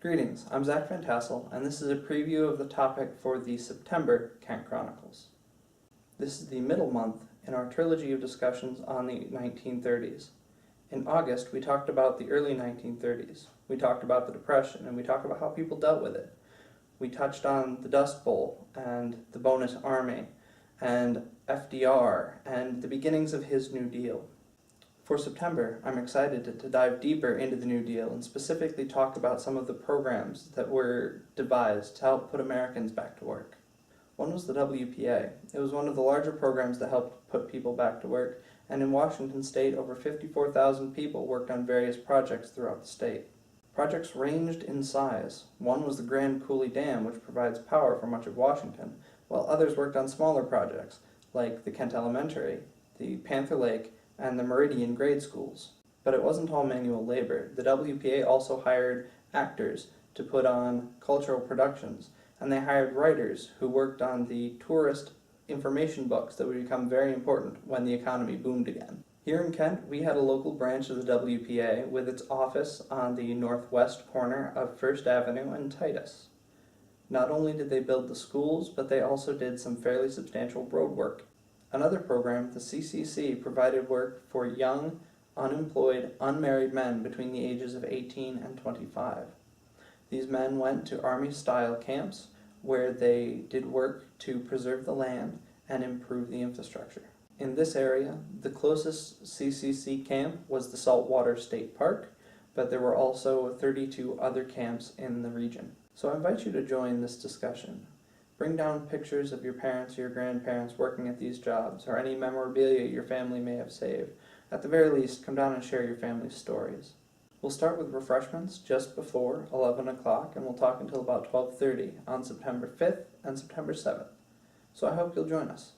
Greetings, I'm Zach Van Tassel, and this is a preview of the topic for the September Kent Chronicles. This is the middle month in our trilogy of discussions on the 1930s. In August, we talked about the early 1930s. We talked about the Depression, and we talked about how people dealt with it. We touched on the Dust Bowl, and the Bonus Army, and FDR, and the beginnings of his New Deal. For September, I'm excited to dive deeper into the New Deal and specifically talk about some of the programs that were devised to help put Americans back to work. One was the WPA. It was one of the larger programs that helped put people back to work, and in Washington state, over 54,000 people worked on various projects throughout the state. Projects ranged in size. One was the Grand Coulee Dam, which provides power for much of Washington, while others worked on smaller projects, like the Kent Elementary, the Panther Lake, and the Meridian grade schools. But it wasn't all manual labor. The WPA also hired actors to put on cultural productions, and they hired writers who worked on the tourist information books that would become very important when the economy boomed again. Here in Kent, we had a local branch of the WPA with its office on the northwest corner of First Avenue and Titus. Not only did they build the schools, but they also did some fairly substantial road work. Another program, the CCC, provided work for young, unemployed, unmarried men between the ages of 18 and 25. These men went to Army-style camps where they did work to preserve the land and improve the infrastructure. In this area, the closest CCC camp was the Saltwater State Park, but there were also 32 other camps in the region. So I invite you to join this discussion. Bring down pictures of your parents or your grandparents working at these jobs, or any memorabilia your family may have saved. At the very least, come down and share your family's stories. We'll start with refreshments just before 11 o'clock, and we'll talk until about 12:30 on September 5th and September 7th. So I hope you'll join us.